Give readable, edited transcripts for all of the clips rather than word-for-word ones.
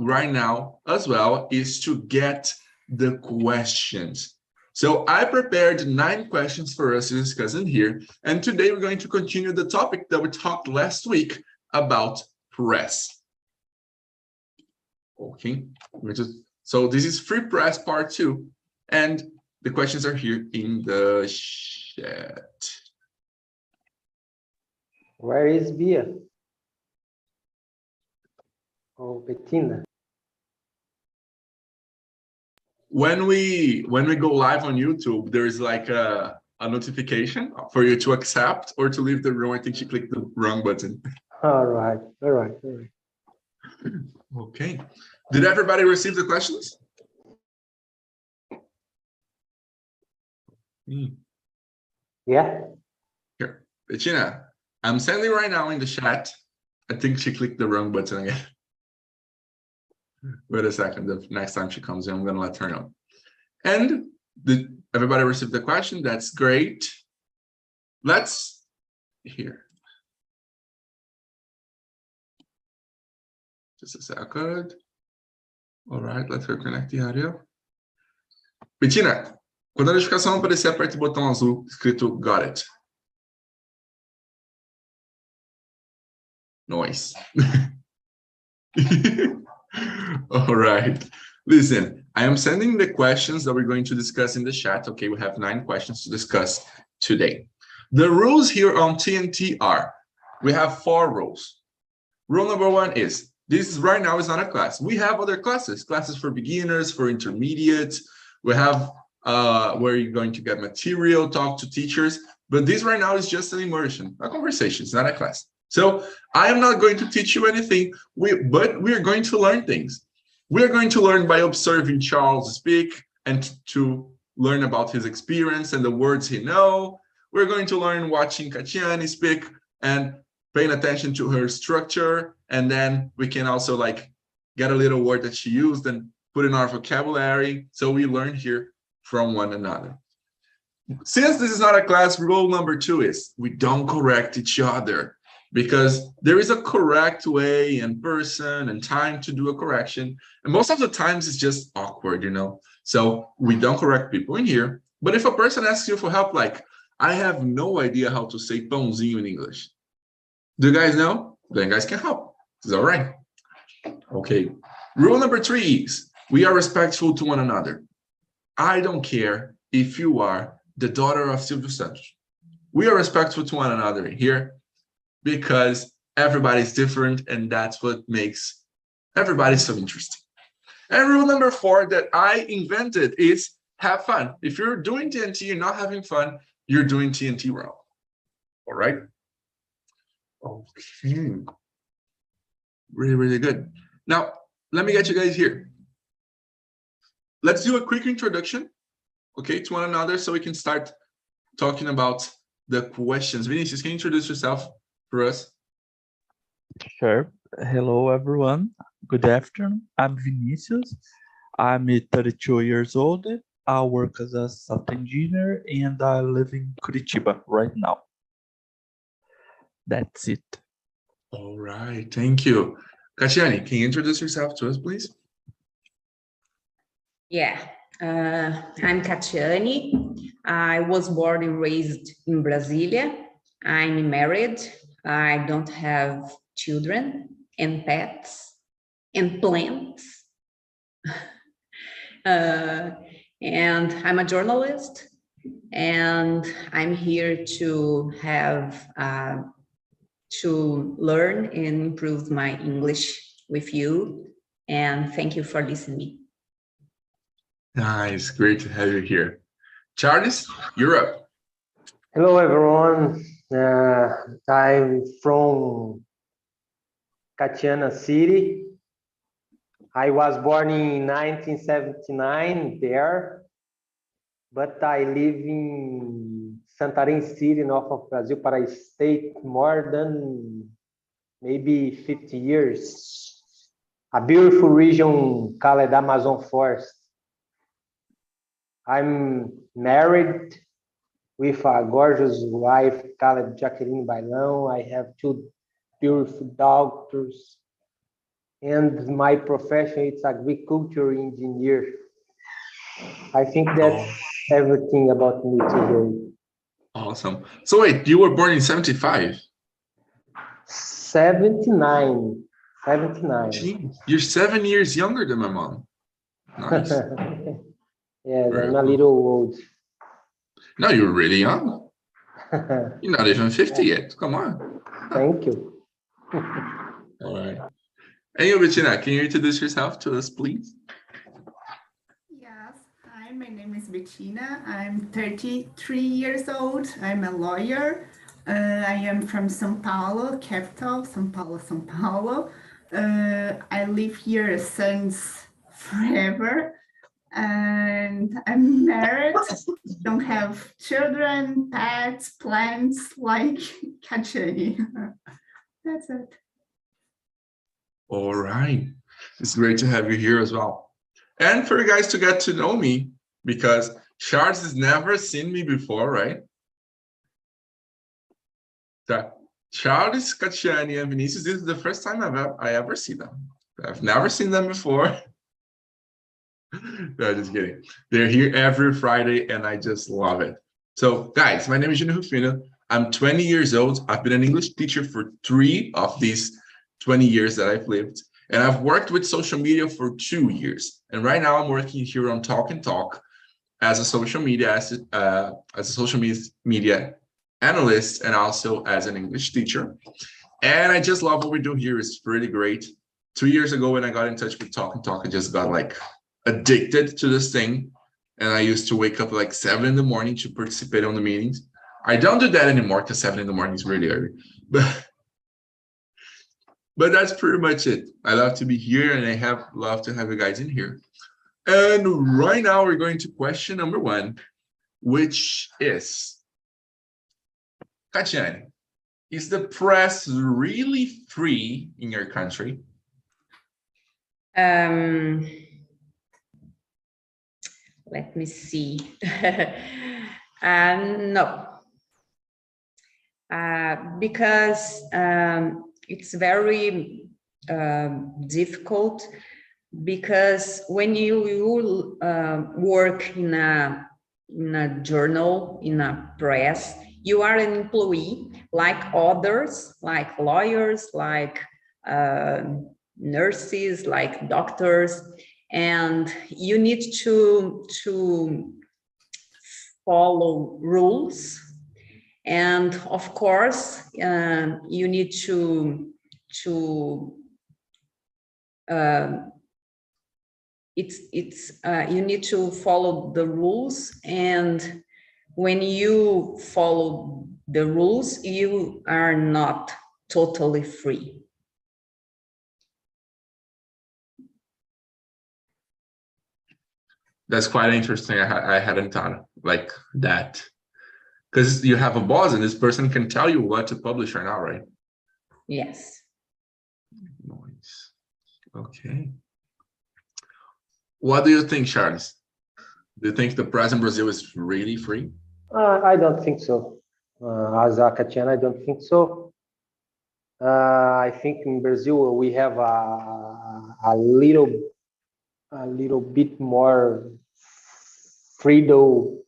right now as well is to get the questions. So I prepared 9 questions for us to discuss in here. And today we're going to continue the topic that we talked last week about press. Okay, so this is free press part 2. And the questions are here in the chat. Where is Bia? Oh, Bettina. When we go live on YouTube, there is like a notification for you to accept or to leave the room. I think she clicked the wrong button. All right. Okay. Did everybody receive the questions? Yeah. Here, Bettina, I'm sending right now in the chat. I think she clicked the wrong button again. Wait a second. The next time she comes in, I'm going to let her know. And everybody received the question. That's great. Let's here. Just a second. All right, let's reconnect the audio. Bettina, quando a notificação aparecer, aperte o botão azul escrito Got it. Nice. All right. Listen, I am sending the questions that we're going to discuss in the chat. Okay, we have 9 questions to discuss today. The rules here on TNT are, we have 4 rules. Rule number 1 is, this right now is not a class. We have other classes for beginners, for intermediates. We have where you're going to get material, talk to teachers. But this right now is just an immersion, a conversation. It's not a class. So I am not going to teach you anything, but we are going to learn things. We are going to learn by observing Charles speak and to learn about his experience and the words he knows. We're going to learn watching Katiani speak and paying attention to her structure. And then we can also like get a little word that she used and put in our vocabulary. So we learn here from one another. Since this is not a class, rule number 2 is we don't correct each other, because there is a correct way and person and time to do a correction. And most of the times it's just awkward, you know? So we don't correct people in here. But if a person asks you for help, like, I have no idea how to say pãozinho in English. Do you guys know? Then you guys can help. Is that right? Okay. Rule number 3 is we are respectful to one another. I don't care if you are the daughter of Silvio Santos. We are respectful to one another here, because everybody's different, and that's what makes everybody so interesting. And rule number 4 that I invented is have fun. If you're doing TNT, you're not having fun, you're doing TNT wrong. All right? Okay. Really, really good. Now, let me get you guys here. Let's do a quick introduction, okay, to one another so we can start talking about the questions. Vinicius, can you introduce yourself for us? Sure. Hello, everyone. Good afternoon. I'm Vinicius. I'm 32 years old. I work as a software engineer and I live in Curitiba right now. That's it. All right. Thank you. Katiani, can you introduce yourself to us, please? Yeah. I'm Katiani. I was born and raised in Brasilia. I'm married. I don't have children and pets and plants. And I'm a journalist, and I'm here to have to learn and improve my English with you. And thank you for listening. Nice, great to have you here. Charles, you're up. Hello, everyone. I'm from Katiana City. I was born in 1979 there, but I live in Santarém City, north of Brazil, Pará State, more than maybe 50 years. A beautiful region called Amazon Forest. I'm married with a gorgeous wife called Jacqueline Bailão. I have 2 beautiful daughters. and my profession is agriculture engineer. I think that's everything about me today. Awesome. So wait, you were born in 75? 79. 79. Gee, you're 7 years younger than my mom. Nice. Yes, Very I'm a cool. little old. No, you're really young. You're not even 50 yet. Come on. Thank you. All right. And you, Bettina, can you introduce yourself to us, please? Yes. Hi, my name is Bettina. I'm 33 years old. I'm a lawyer. I am from São Paulo, capital, São Paulo, São Paulo. I live here since forever. And I'm married, don't have children, pets, plants like Kachani. That's it. All right. It's great to have you here as well. And for you guys to get to know me, because Charles has never seen me before, right? So Charles, Kachiani, and Vinicius, this is the first time I ever see them. I've never seen them before. No, just kidding. They're here every Friday, and I just love it. So, guys, my name is Júnior Rufino. I'm 20 years old. I've been an English teacher for 3 of these 20 years that I've lived, and I've worked with social media for 2 years. And right now, I'm working here on Talk and Talk as a social media media analyst, and also as an English teacher. And I just love what we do here. It's really great. 2 years ago, when I got in touch with Talk and Talk, I just got like addicted to this thing, and I used to wake up like 7 in the morning to participate on the meetings. I don't do that anymore because 7 in the morning is really early, but that's pretty much it. I love to be here, and I love to have you guys in here. And right now we're going to question number 1, which is, Kachiani, is the press really free in your country? Let me see. No, because it's very difficult, because when you work in a journal, in a press, you are an employee like others, like lawyers, like nurses, like doctors, and you need to follow rules. And of course, you need to you need to follow the rules, and when you follow the rules, you are not totally free. That's quite interesting. I hadn't thought like that, because you have a boss and this person can tell you what to publish right now, right? Yes. Nice. Okay. What do you think, Charles? Do you think the press in Brazil is really free? I don't think so. As a Katiana, I don't think so. I think in Brazil we have a little bit more freedom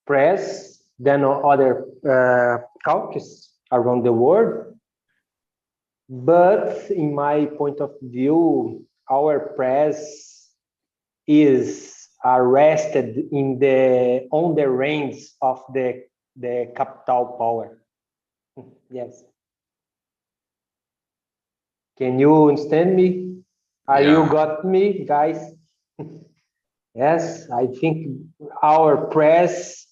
press than other countries around the world. But in my point of view, our press is arrested on the reins of the capital power. Yes. Can you understand me? You got me, guys? Yes, I think our press,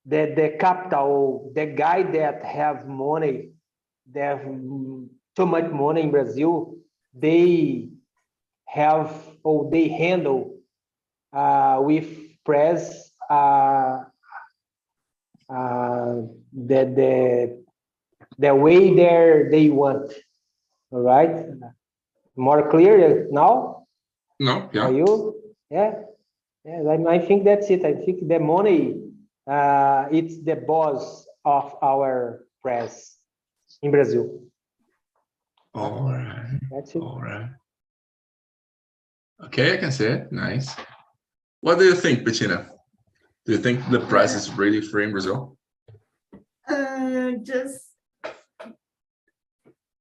the capital, the guy that have money, they have too much money in Brazil, they handle with press the way they want. All right, more clear now? No, yeah. Are you? Yeah. I think that's it. I think the money it's the boss of our press in Brazil. All right. That's it. All right. Okay, I can say it. Nice. What do you think, Bettina? Do you think the press is really free in Brazil?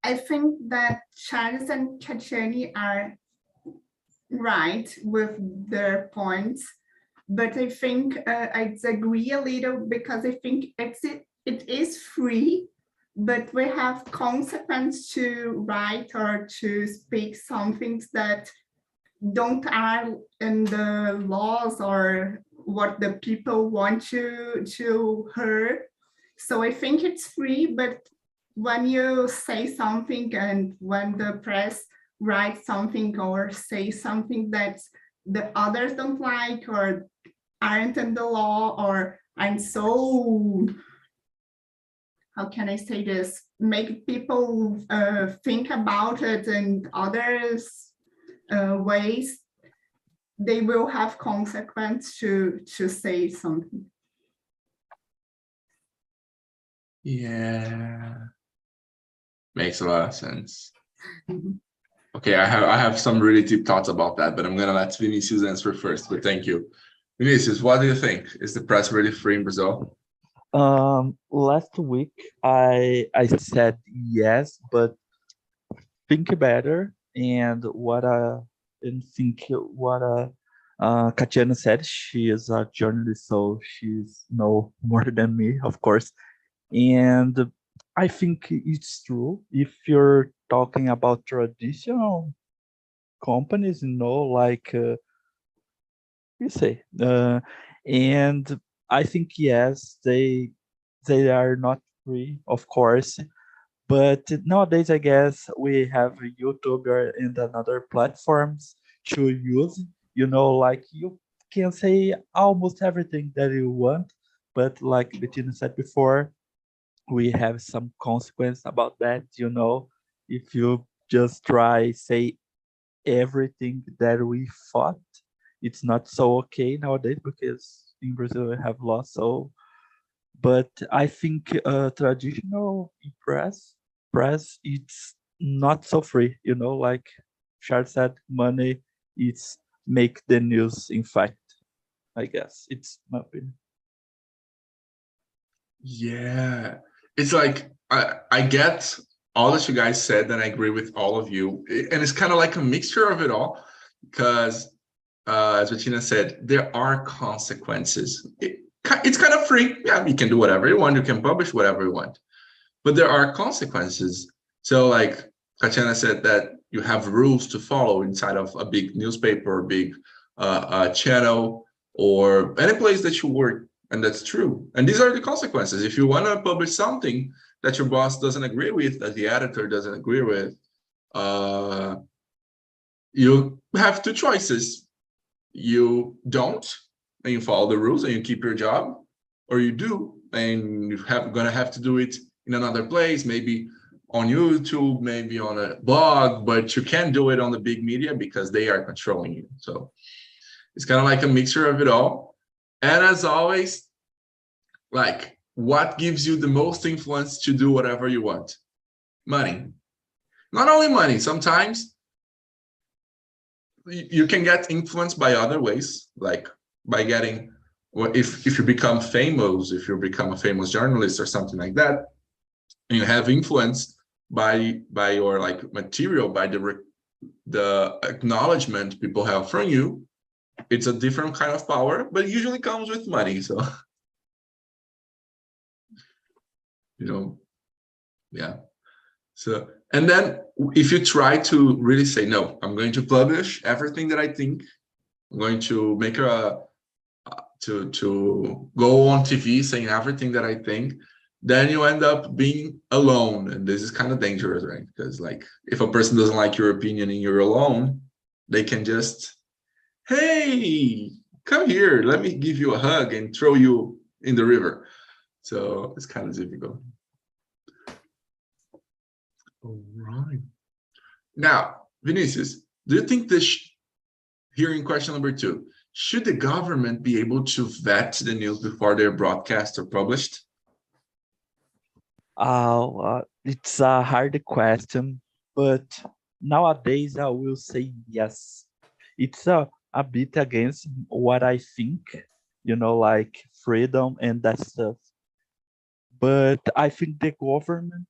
I think that Charles and Catiani are right with their points, but I think I disagree a little because I think it is free, but we have consequence to write or to speak some things that don't are in the laws or what the people want to hear. So I think it's free, but when you say something and when the press writes something or say something that the others don't like or aren't in the law or aren't so, how can I say this, make people think about it in others ways, they will have consequence to say something. Yeah, makes a lot of sense. Okay, I have some really deep thoughts about that, but I'm gonna let Vinicius answer first. But thank you, Vinicius. What do you think? Is the press really free in Brazil? Last week I said yes, but think better. And Katiana said, she is a journalist, so she's know more than me, of course. And I think it's true. If you're talking about traditional companies, like you say, and I think yes, they are not free, of course. But nowadays, I guess we have YouTube and other platforms to use. Like you can say almost everything that you want, but like Bettina said before, we have some consequence about that. If you just try say everything that we thought, it's not so okay nowadays because in Brazil we have law. So, but I think traditional press it's not so free. Like Charles said, money it's make the news. In fact, I guess it's my opinion. Yeah, it's like I get all that you guys said, and I agree with all of you. And it's kind of like a mixture of it all, because as Bettina said, there are consequences. It's kind of free. Yeah, you can do whatever you want. You can publish whatever you want, but there are consequences. So like Tatiana said, that you have rules to follow inside of a big newspaper, or big channel, or any place that you work. And that's true. And these are the consequences. If you want to publish something that your boss doesn't agree with, that the editor doesn't agree with, you have two choices. You don't, and you follow the rules and you keep your job, or you do, and you're gonna have to do it in another place, maybe on YouTube, maybe on a blog, but you can't do it on the big media because they are controlling you. So it's kind of like a mixture of it all. And as always, like, what gives you the most influence to do whatever you want? Money. Not only money, sometimes you can get influenced by other ways, like by getting, if you become famous, if you become a famous journalist or something like that, and you have influence by your like material, by the acknowledgement people have from you. It's a different kind of power, but it usually comes with money. So, yeah. So, and then if you try to really say, no, I'm going to publish everything that I think, I'm going to make to go on TV saying everything that I think, then you end up being alone. And this is kind of dangerous, right? Because like, if a person doesn't like your opinion and you're alone, they can just, hey, come here, let me give you a hug and throw you in the river. So it's kind of difficult. All right. Now, Vinicius, do you think this, here in question number 2, should the government be able to vet the news before they're broadcast or published? It's a hard question, but nowadays I will say yes. It's a bit against what I think, like freedom and that stuff. But I think the government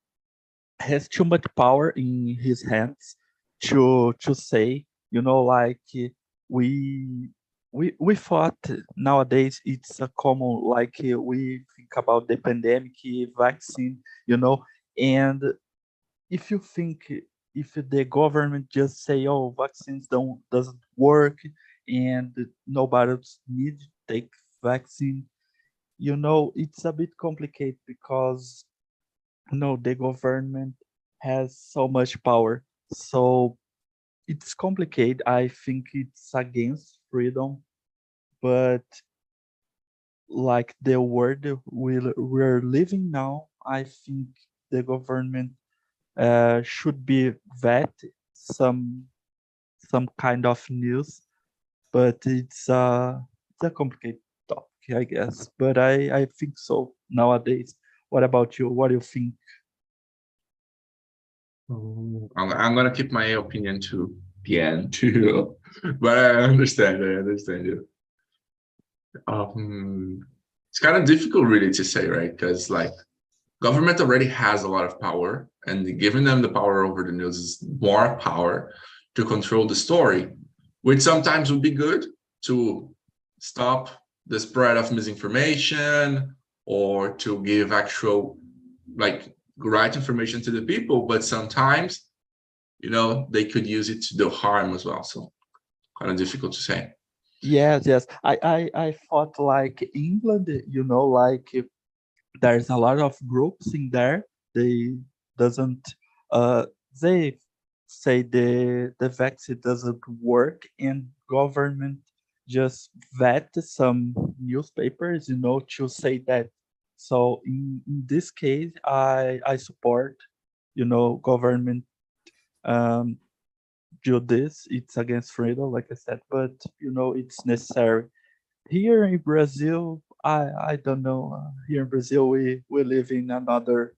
has too much power in his hands to say, like we we thought nowadays it's a common, like we think about the pandemic vaccine, and if you think, if the government just say, oh, vaccines doesn't work and nobody need to take vaccine, it's a bit complicated because the government has so much power. So it's complicated. I think it's against freedom, but like the world we're living now, I think the government should be vet some kind of news, but it's a complicated topic, I guess. But I think so nowadays. What about you? What do you think? I'm gonna keep my opinion to the end too, but I understand you. It's kind of difficult really to say, right? Because like government already has a lot of power, and giving them the power over the news is more power to control the story, which sometimes would be good to stop the spread of misinformation or to give actual like right information to the people, but sometimes they could use it to do harm as well. So kind of difficult to say. Yes. I thought like England, like there's a lot of groups in there. They doesn't they say the vaccine doesn't work, and government just vet some newspapers, to say that. So in this case, I support, government um do this. It's against freedom, like I said, but it's necessary. Here in Brazil, I don't know. Here in Brazil, we live in another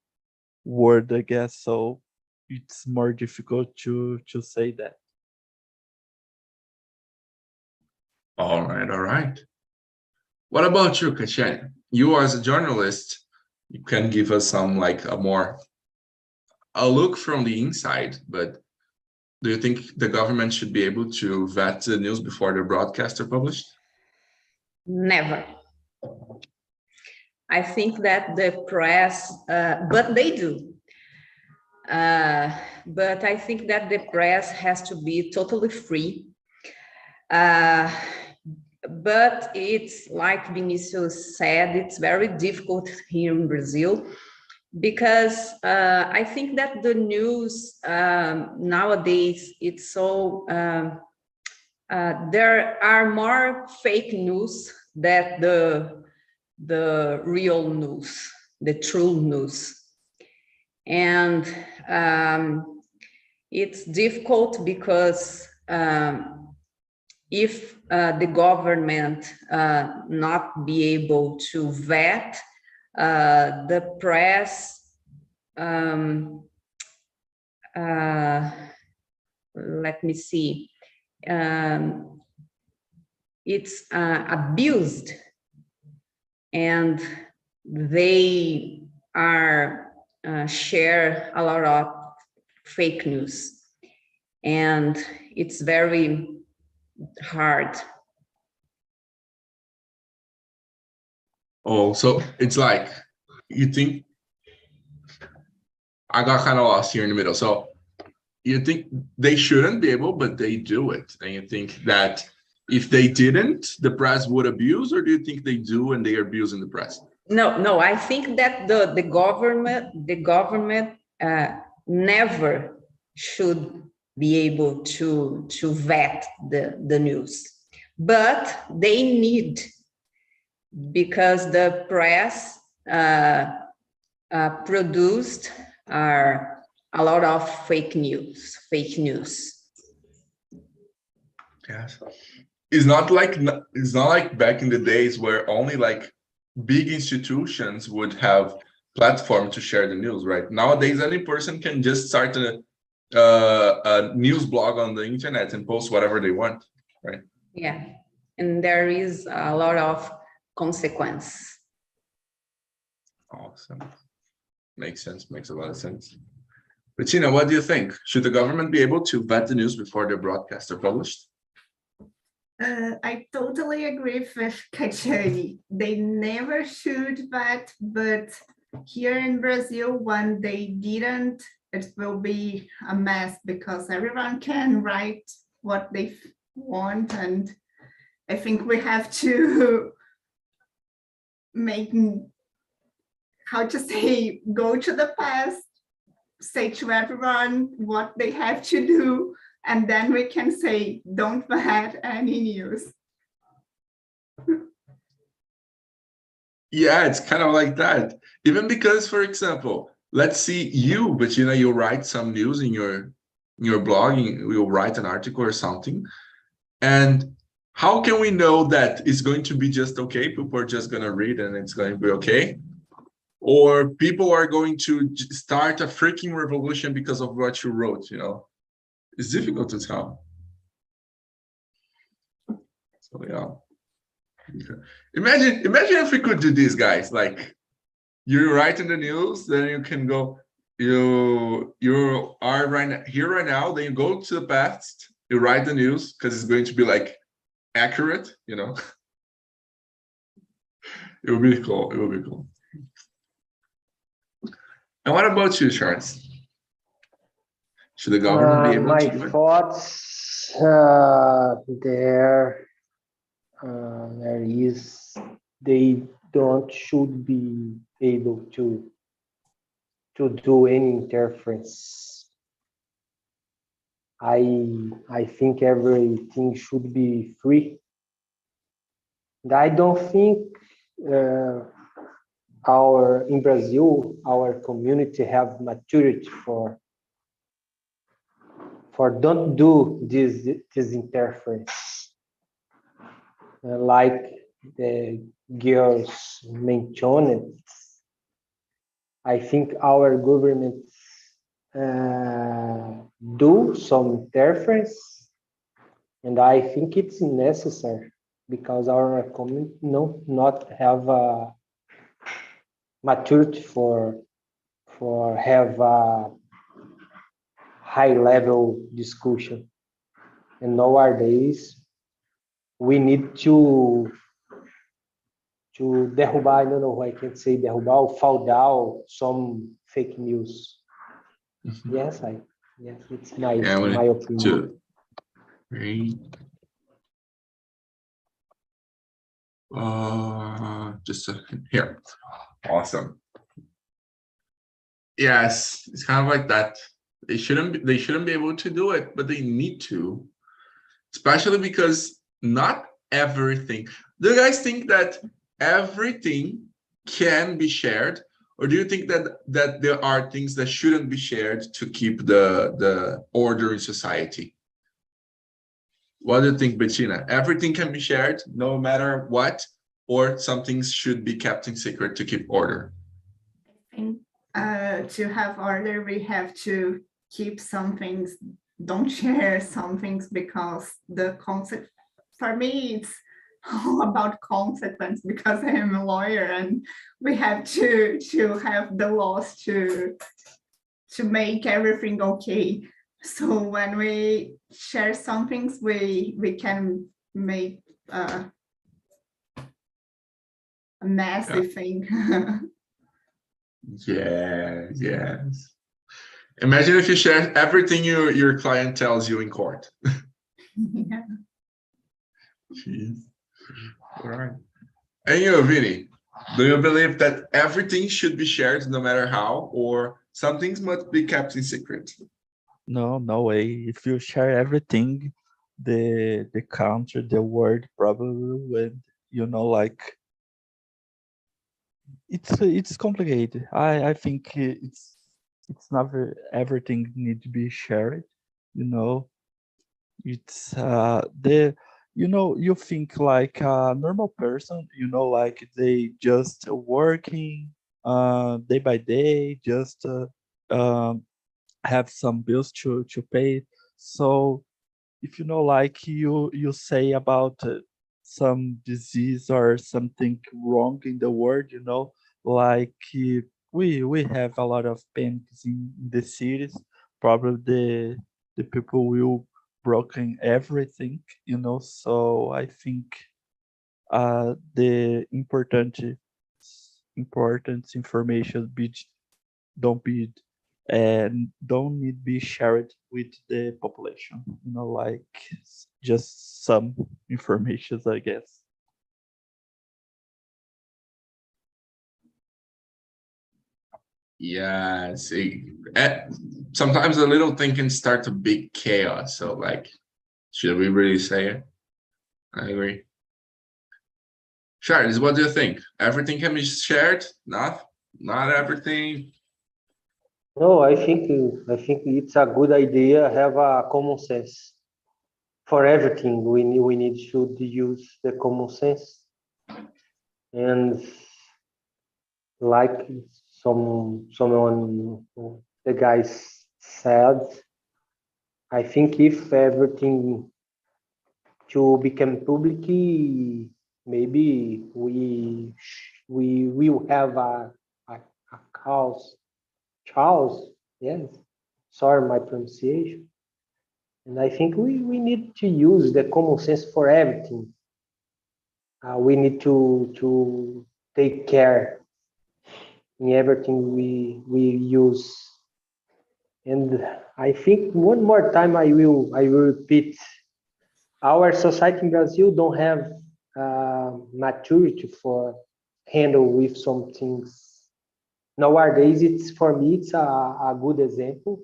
world, I guess. So it's more difficult to say that. All right. What about you, Kachen? You as a journalist, you can give us some like a look from the inside, but do you think the government should be able to vet the news before they're broadcast or published? Never. I think that the press, but they do. But I think that the press has to be totally free. But it's like Vinicius said, it's very difficult here in Brazil because I think that the news nowadays, it's so, there are more fake news than the real news, the true news. And it's difficult because if the government not be able to vet the press, let me see, it's abused, and they are share a lot of fake news, and it's very hard. Oh, so it's like you think I got kind of lost here in the middle. So you think they shouldn't be able, but they do it, and you think that if they didn't, the press would abuse, or do you think they do and they are abusing the press? No, I think that the government never should be able to vet the news, but they need, because the press produced a lot of fake news. Yes. it's not like back in the days where only like big institutions would have platform to share the news, right? Nowadays, any person can just start a news blog on the internet and post whatever they want, right? Yeah, and there is a lot of consequence. Awesome. Makes sense. Makes a lot of sense. Bettina, what do you think? Should the government be able to vet the news before they're broadcast or published? I totally agree with Catiani. They never should vet, but here in Brazil, when they didn't, it will be a mess because everyone can write what they want. And I think we have to make, how to say, go to the past, say to everyone what they have to do, and then we can say, don't vet any news. Yeah, it's kind of like that. Even because, for example, let's see you, Bettina, you write some news in your blog, you'll write an article or something. And how can we know that it's going to be just okay? People are just going to read and it's going to be okay? Or people are going to start a freaking revolution because of what you wrote, you know? It's difficult to tell. So, yeah. Okay. Imagine if we could do this, guys. Like, you write in the news, then you can go, you are right now, then you go to the past, you write the news, because it's going to be like accurate, you know. It will be cool. It will be cool. And what about you, Charles? Should the government be able to do it? My thoughts there is they should be able to do any interference. I think everything should be free. And I don't think in Brazil our community have maturity for don't do this interference. Like the girls mentioned, I think our government do some interference, and I think it's necessary because our community not have maturity for have a high level discussion. And nowadays we need to derrubar, I don't know, I can't say derrubar, fall down some fake news. Mm-hmm. Yes, it's my opinion. Just a second here. Awesome. Yes, it's kind of like that. They shouldn't be able to do it, but they need to, especially because not everything. Do you guys think that everything can be shared, or do you think that there are things that shouldn't be shared to keep the order in society? What do you think, Bettina? Everything can be shared no matter what, or some things should be kept in secret to keep order? I think to have order, we have to keep some things, don't share some things, because the concept, for me, it's all about consequence, because I am a lawyer and we have to have the laws to make everything okay. So when we share some things, we can make a messy thing. Yeah, yes. Imagine if you share everything your client tells you in court. Yeah. Jeez. All right. And you, Vinny, do you believe that everything should be shared no matter how, or some things must be kept in secret? No way. If you share everything, the country, the world probably would, like, it's complicated. I think it's never everything need to be shared. It's you think like a normal person, like they just working day by day, just um, have some bills to pay. So if like you say about some disease or something wrong in the world, like we have a lot of panics in the cities. Probably the people will broken everything, so I think the important information don't be and don't need be shared with the population, like just some informations, I guess. Yeah, see, sometimes a little thing can start to big chaos. So, like, should we really say it? I agree. Charles, what do you think? Everything can be shared? Not everything. No, I think it's a good idea. Have a common sense for everything. We need should use the common sense, and like someone the guys said, I think if everything to become public, maybe we will have a cause. Charles, yes. Sorry, my pronunciation. And I think we need to use the common sense for everything. We need to take care in everything we use. And I think one more time I will repeat. Our society in Brazil don't have maturity for handle with some things. Nowadays, it's a good example.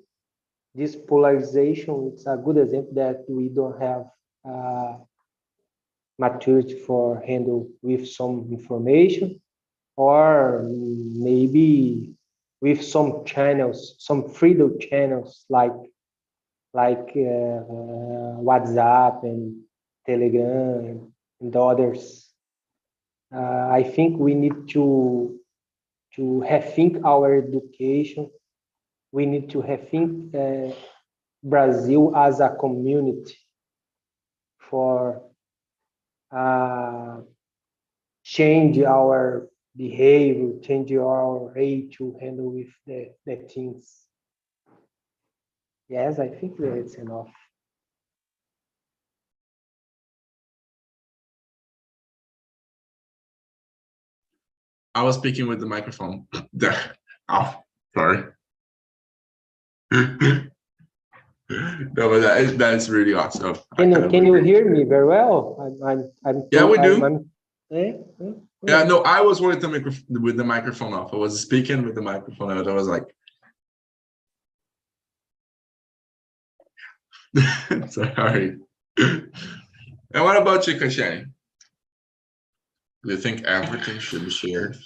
This polarization, it's a good example that we don't have maturity for handle with some information, or maybe with some channels, some freedom channels like WhatsApp and Telegram and others. I think we need to rethink our education. We need to rethink Brazil as a community for change our behavior, change our way to handle with the things. Yes, I think that it's enough. I was speaking with the microphone. Oh, sorry. No, but that's really awesome. Can you hear me very well? Yeah, we do. Yeah, Yeah, no, I was with the microphone off. I was speaking with the microphone out. I was like, sorry. And what about you, Kashani? Do you think everything should be shared?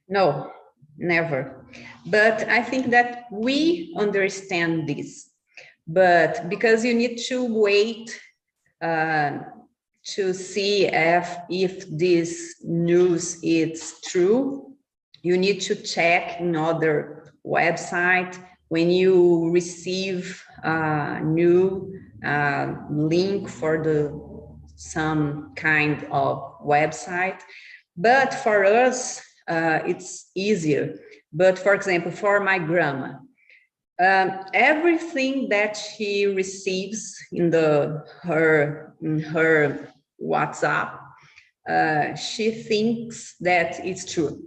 No, never. But I think that we understand this. But because you need to wait to see if this news is true, you need to check in other website. When you receive a new link for some kind of website. But for us, it's easier. But for example, for my grandma, everything that she receives in her WhatsApp, she thinks that it's true,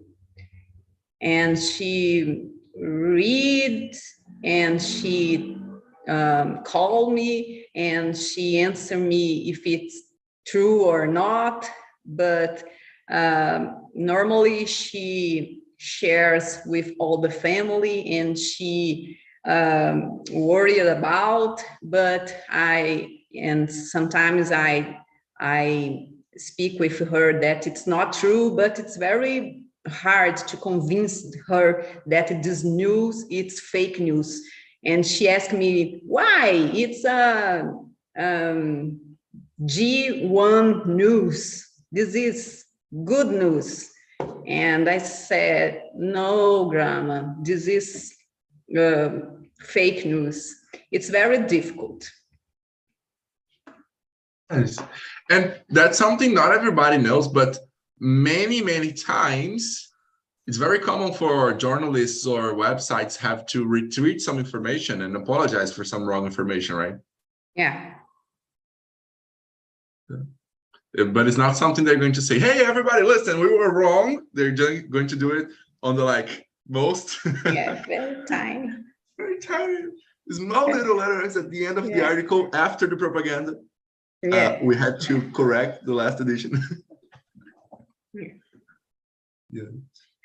and she reads and she call me and she answer me if it's true or not. But normally she shares with all the family and she worried about, but sometimes I speak with her that it's not true, but it's very hard to convince her that this news it's fake news. And she asked me why it's G1 news. This is good news. And I said, no, Grandma, this is fake news. It's very difficult. Nice. And that's something not everybody knows, but many times it's very common for journalists or websites have to retweet some information and apologize for some wrong information, right? Yeah. But it's not something they're going to say, hey, everybody, listen, we were wrong. They're just going to do it on the most Yeah, very tiny. very tiny, small little letters at the end of the article after the propaganda. Yeah. We had to correct the last edition. Yeah.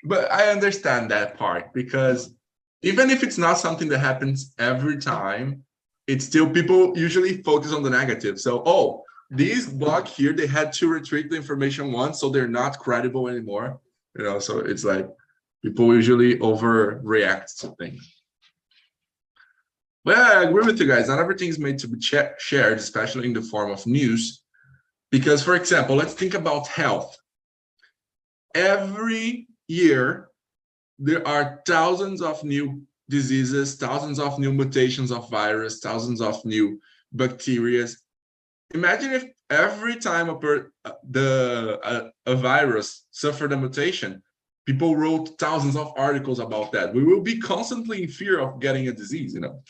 But I understand that part, because even if it's not something that happens every time, it's still, people usually focus on the negative. So, oh, these blog here, they had to retweet the information once, so they're not credible anymore. You know, so it's like people usually overreact to things. But I agree with you guys. Not everything is made to be shared, especially in the form of news. Because, for example, let's think about health. Every year, there are thousands of new diseases, thousands of new mutations of virus, thousands of new bacteria. Imagine if every time a virus suffered a mutation, people wrote thousands of articles about that. We will be constantly in fear of getting a disease, you know.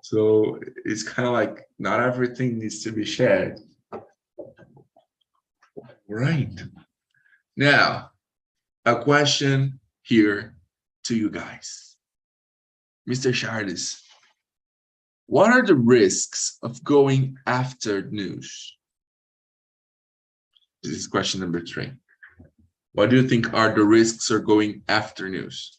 So it's kind of like not everything needs to be shared. Right. Now, a question here to you guys. Mr. Charles, what are the risks of going after news? This is question number 3. What do you think are the risks of going after news?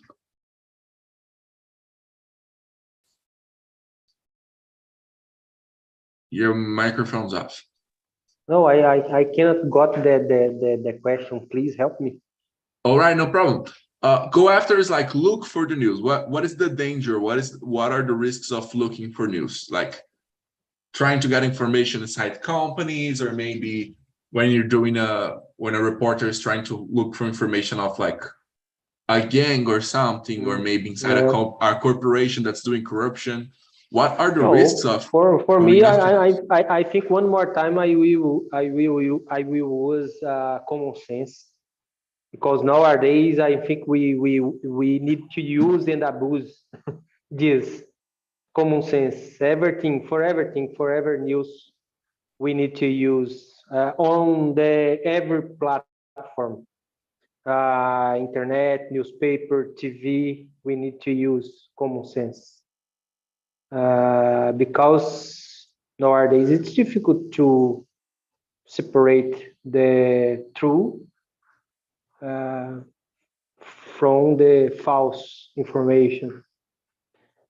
Your microphone's off. No, I cannot got the question. Please help me. All right, no problem. Go after is like look for the news. What is the danger? What are the risks of looking for news? Like trying to get information inside companies, or maybe when you're doing when a reporter is trying to look for information of like a gang or something, or maybe inside a corporation that's doing corruption. What are the risks of? For me, I think one more time I will use common sense, because nowadays I think we need to use and abuse this common sense. For every news we need to use on every platform, internet, newspaper, TV. We need to use common sense. Because nowadays it's difficult to separate the true from the false information.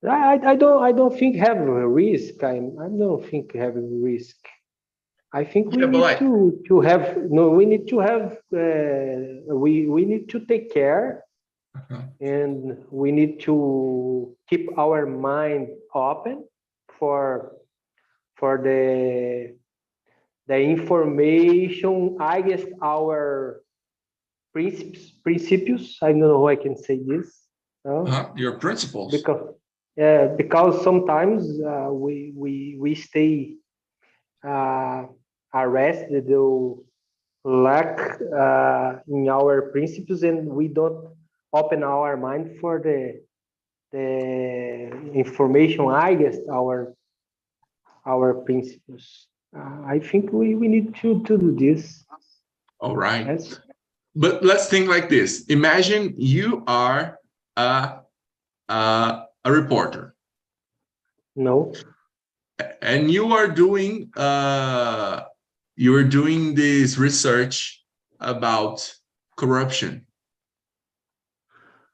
I don't think have a risk. I don't think have a risk. I think we need to have we need to have we need to take care. And we need to keep our mind open for the information against our principles. I don't know how I can say this. Your principles. Because sometimes we stay arrested or lack in our principles, and we don't open our mind for the information against our principles. I think we need to do this. All right. Yes. But let's think like this. Imagine you are a reporter. No. And you are doing this research about corruption.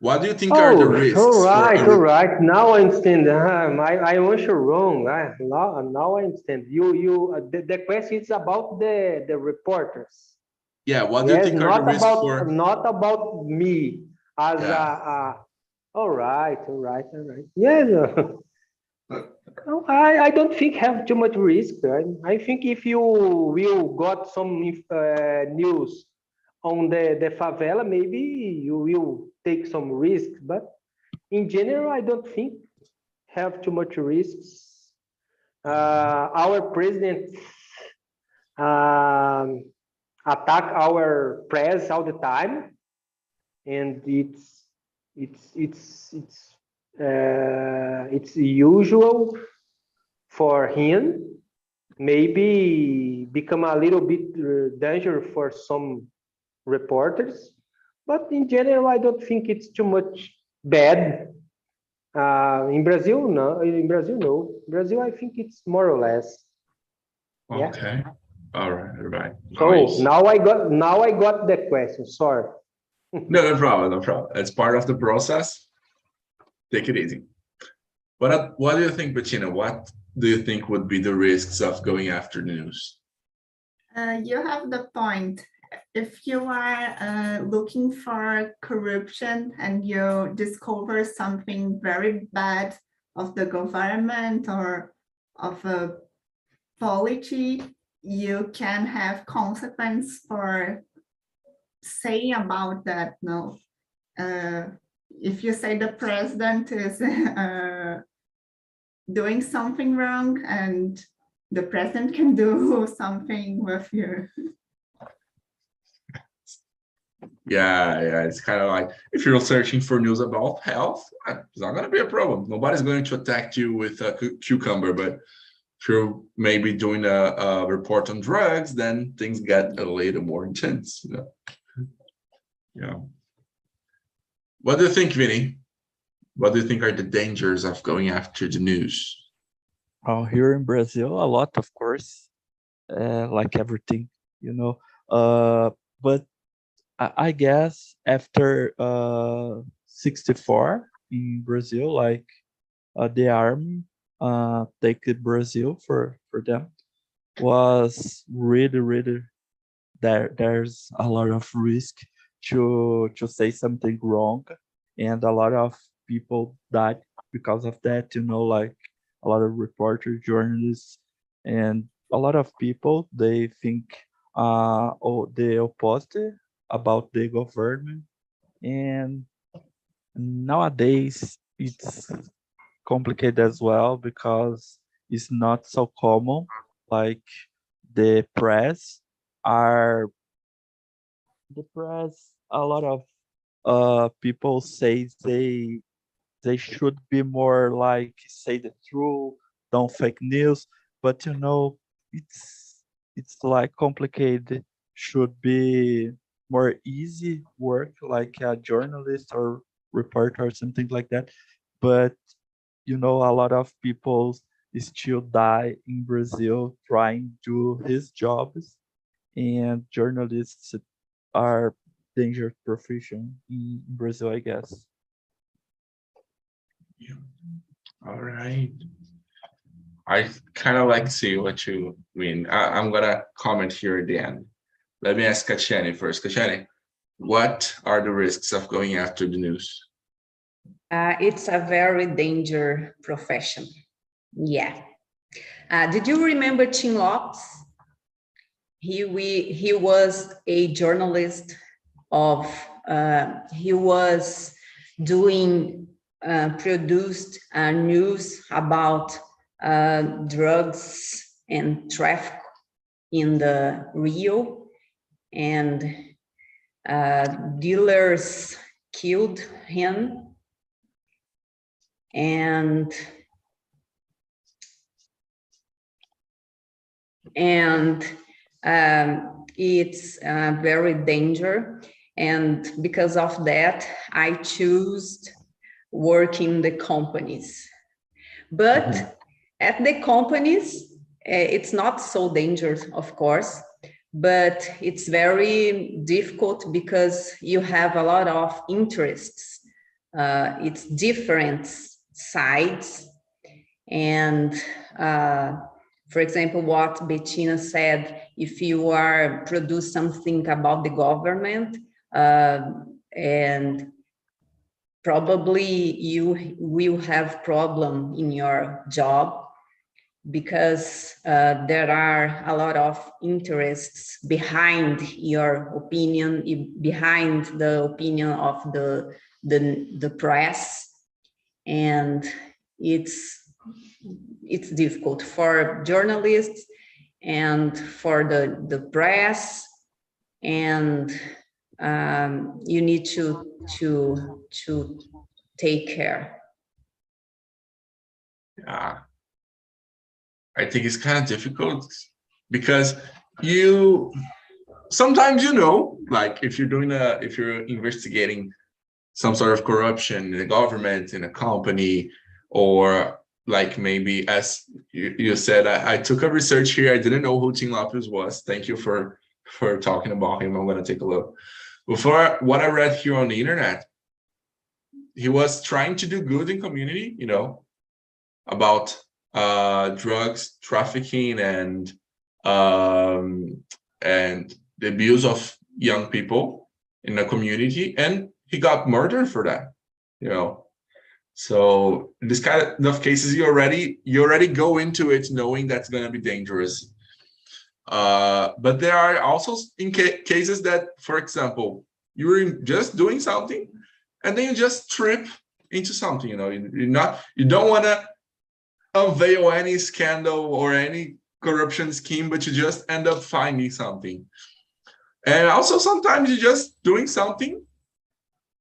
What do you think are the risks? All right. Now I understand. I was wrong. Now I understand. The question is about the reporters. Yeah. What do you think are the risks for? Not about me as All right. Yeah. I don't think have too much risk. I think if you will got some news on the favela, maybe you will take some risk. But in general, I don't think have too much risks. Our president attack our press all the time, and it's usual for him. Maybe become a little bit dangerous for some reporters, but in general, I don't think it's too much bad. In Brazil, no. In Brazil, no. Brazil, I think it's more or less. Yeah. Okay. All right. So Nice. now I got the question. Sorry. No problem. It's part of the process. Take it easy. What do you think, Bettina? What do you think would be the risks of going after news? You have the point. If you are looking for corruption and you discover something very bad of the government or of a polity, you can have consequence for saying about that. No, if you say the president is doing something wrong, and the president can do something with you. Yeah, it's kind of like if you're searching for news about health, it's not going to be a problem. Nobody's going to attack you with a cucumber, but if you're maybe doing a report on drugs, then things get a little more intense. Yeah. What do you think, Vinny? What do you think are the dangers of going after the news? Oh, here in Brazil, a lot, of course, like everything, but I guess after 64 in Brazil, like the army take Brazil for them, was really there's a lot of risk to say something wrong, and a lot of people died because of that, like a lot of reporters, journalists, and a lot of people, they think the opposite about the government. And nowadays it's complicated as well, because it's not so common. Like the press, a lot of people say they should be more like say the truth, don't fake news, but it's like complicated. Should be more easy work, like a journalist or reporter or something like that. But a lot of people still die in Brazil trying to do his jobs, and journalists are dangerous profession in Brazil, I guess. Yeah. All right. I kind of like to see what you mean. I'm gonna comment here at the end. Let me ask Kachani first. Kachani, what are the risks of going after the news? It's a very dangerous profession. Yeah. Did you remember Tim Lopes? He was a journalist he was doing produced news about drugs and traffic in the Rio, and dealers killed him, and it's very dangerous. And because of that, I choose work in the companies. But at the companies, it's not so dangerous, of course, but it's very difficult because you have a lot of interests. It's different sides. And for example, what Bettina said, if you are produce something about the government, and probably you will have problem in your job because there are a lot of interests behind your opinion, behind the opinion of the press, and it's difficult for journalists and for the press, and you need to take care. Yeah, I think it's kind of difficult because you sometimes, like if you're investigating some sort of corruption in the government, in a company, or like maybe as you said, I took a research here. I didn't know who Tim Lopes was. Thank you for talking about him. I'm going to take a look. Before what I read here on the internet, he was trying to do good in community, about drugs trafficking and the abuse of young people in the community, and he got murdered for that, So in this kind of cases, you already go into it knowing that's going to be dangerous. But there are also cases that, for example, you're just doing something and then you just trip into something, you don't want to unveil any scandal or any corruption scheme, but you just end up finding something. And also sometimes you're just doing something,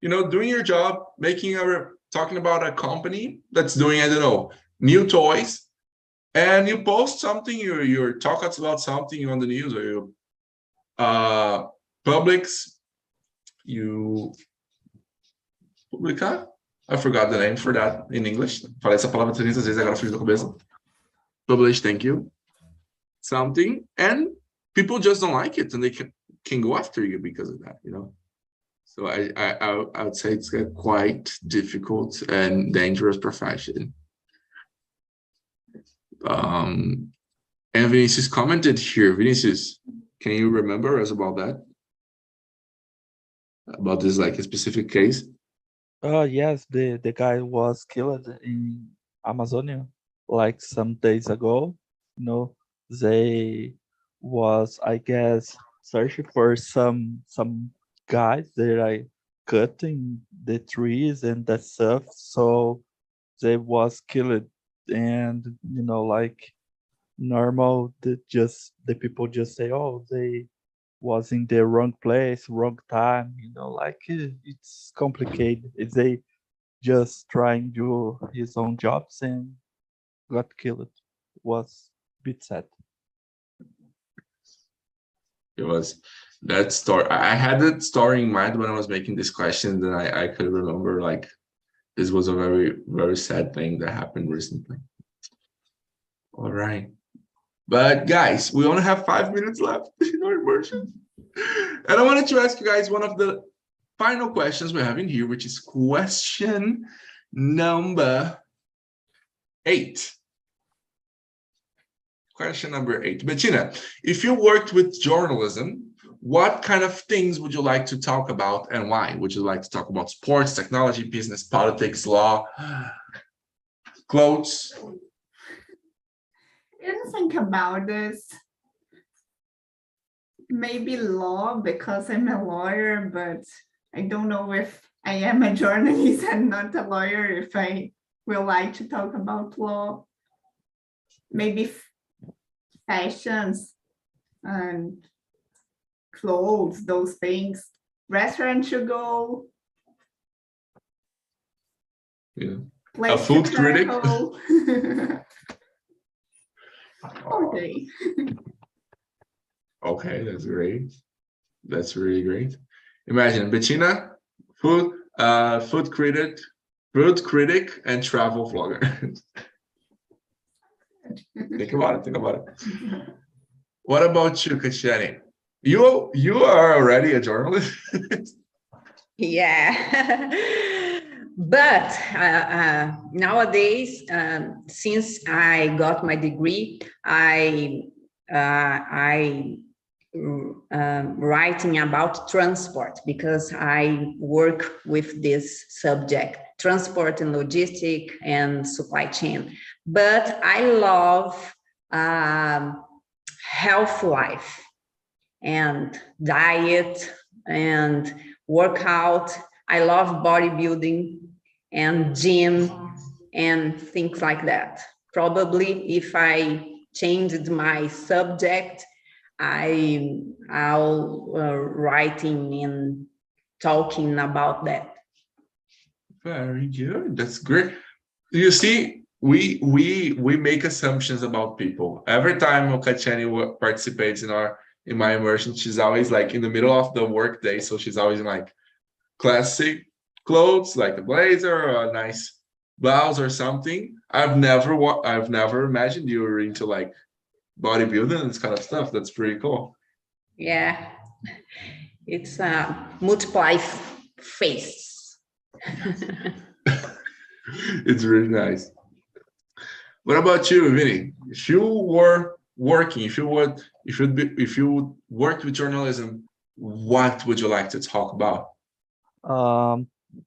doing your job, talking about a company that's doing, I don't know, new toys, and you post something, you're talking about something on the news, or you publicar? I forgot the name for that in English. Falei essa palavra 300 vezes, agora fiz da cabeça. Publish, thank you. Something, and people just don't like it, and they can go after you because of that, So I would say it's a quite difficult and dangerous profession. And Vinicius commented here. Vinicius, can you remember us about that? About this, like, a specific case? Yes, the guy was killed in Amazonia like some days ago. They was, I guess, searching for some guys that are cutting the trees and that stuff. So they was killed, and like normal, the people just say, oh, they was in the wrong place, wrong time. Like it's complicated. They just trying to do his own jobs and got killed. It was a bit sad. It was that story. I had that story in mind when I was making this question, and I could remember, like, this was a very, very sad thing that happened recently. All right. But guys, we only have 5 minutes left in our immersion. And I wanted to ask you guys one of the final questions we have in here, which is question number 8. Question number 8. Bettina, if you worked with journalism, what kind of things would you like to talk about and why? Would you like to talk about sports, technology, business, politics, law, clothes? I didn't think about this. Maybe law, because I'm a lawyer, but I don't know if I am a journalist and not a lawyer, if I will like to talk about law. Maybe fashions and clothes, those things. Restaurant to go. Yeah. Place A food to critic. travel. Okay. Okay, that's great. That's really great. Imagine Bettina, food critic, and travel vlogger. Think about it. What about you, Katiani? You are already a journalist. Yeah. But nowadays, since I got my degree, I writing about transport, because I work with this subject transport and logistic and supply chain. But I love health life and diet and workout. I love bodybuilding and gym and things like that. Probably if I changed my subject, I'll writing and talking about that. Very good. That's great. You see, we make assumptions about people. Every time Okachani participates in my immersion, she's always like in the middle of the work day, so she's always in like classic clothes, like a blazer or a nice blouse or something. I've never imagined you were into like bodybuilding and this kind of stuff. That's pretty cool. Yeah, it's multiply face. It's really nice. What about you, Vinny? If you were working, if you worked with journalism, what would you like to talk about?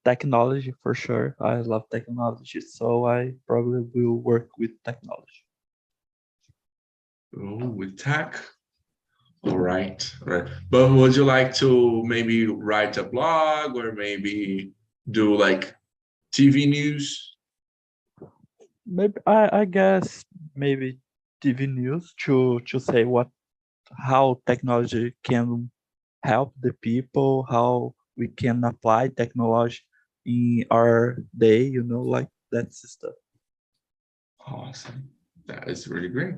Technology for sure. I love technology, so I probably will work with technology. Oh, with tech. All right. But would you like to maybe write a blog or maybe do like TV news? Maybe I guess maybe TV news to say how technology can help the people, how we can apply technology in our day, like that stuff. Awesome. That is really great.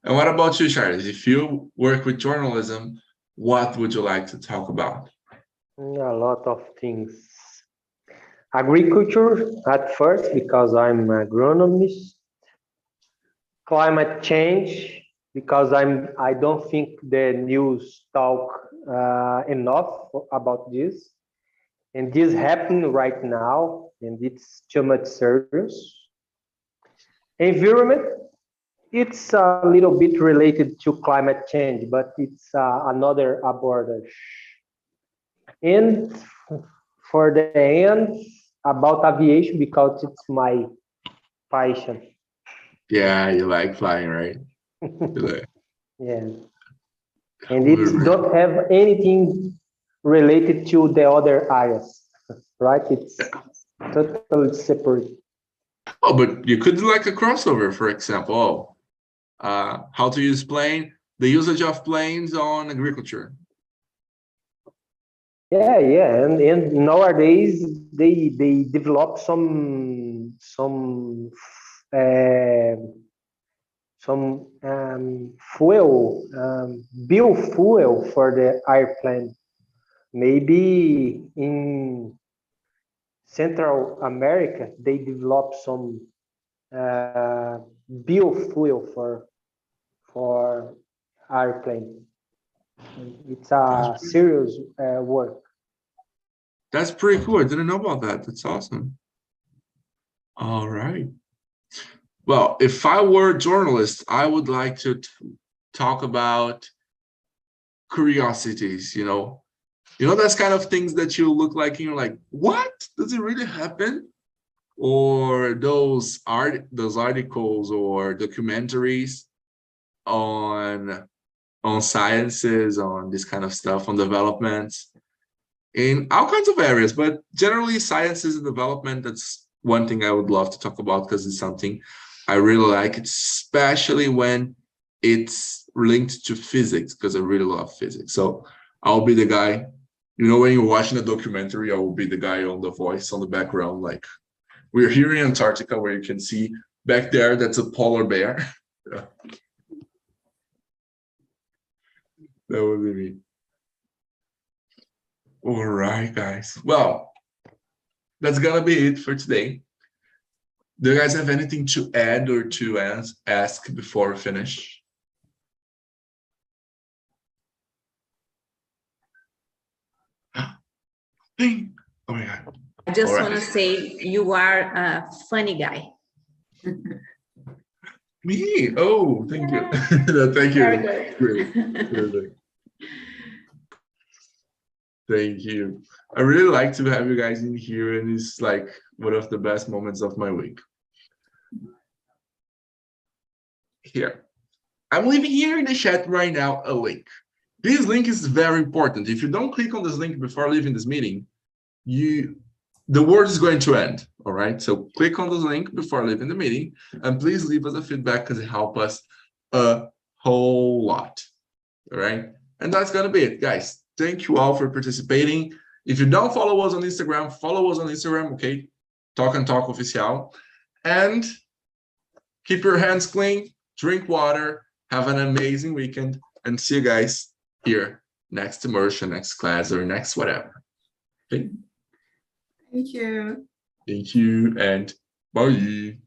And what about you, Charles? If you work with journalism, what would you like to talk about? A lot of things. Agriculture at first, because I'm an agronomist. Climate change, because I don't think the news talk enough about this. And this happening right now, and it's too much serious. Environment, it's a little bit related to climate change, but it's another abordage. And for the end, about aviation, because it's my passion. Yeah, you like flying, right? Yeah. And it don't have anything related to the other areas, right? It's totally separate. Oh, but you could do like a crossover, for example. How to use the usage of planes on agriculture. Yeah, and nowadays they develop some fuel, biofuel for the airplane. Maybe in Central America they develop some biofuel for airplane. It's a serious work. That's pretty cool. I didn't know about that. That's awesome. All right. Well, if I were a journalist, I would like to talk about curiosities, that's kind of things that you look like and you're like, what? Does it really happen? Or those articles or documentaries on sciences, on this kind of stuff, on developments in all kinds of areas, but generally sciences and development, that's one thing I would love to talk about because it's something I really like, especially when it's linked to physics, because I really love physics. So I'll be the guy, when you're watching a documentary, I will be the guy on the voice on the background, like we're here in Antarctica where you can see back there, that's a polar bear. Yeah. That would be me. All right, guys. Well, that's gonna be it for today. Do you guys have anything to add or to ask before we finish? Oh my God. I just want to say you are a funny guy. Me? Oh, thank you. Thank you. Very good. Great. Thank you. I really like to have you guys in here, and it's like one of the best moments of my week. Here, I'm leaving here in the chat right now a link. This link is very important. If you don't click on this link before leaving this meeting, the word is going to end, all right? So click on this link before leaving the meeting, and please leave us a feedback because it helps us a whole lot, all right? And that's gonna be it, guys. Thank you all for participating. If you don't follow us on Instagram, follow us on Instagram, okay? Talk and Talk Official. And keep your hands clean, drink water, have an amazing weekend, and see you guys here next immersion, next class, or next whatever. Okay? Thank you. Thank you, and bye.